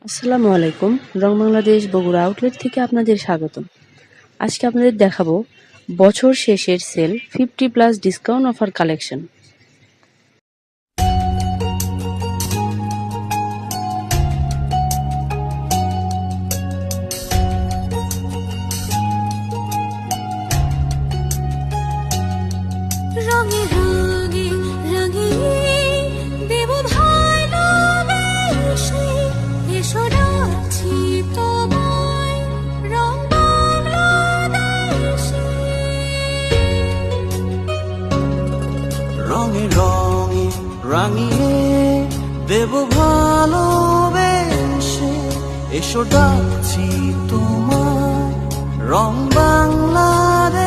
আসসালামু আলাইকুম। রং বাংলাদেশ বগুড়া আউটলেট থেকে আপনাদের স্বাগতম। আজকে আপনাদের দেখাবো বছর শেষের সেল 50+ ডিসকাউন্ট অফার কালেকশন। রঙে রঙে রাঙিয়ে দেব ভালোবেসে, এসো ডাকছি তোমায় রং বাংলাদেশে। রঙে রঙে রাঙিয়ে দেব ভালোবেসে, এসো ডাকছি তোমায় রং বাংলাদেশে।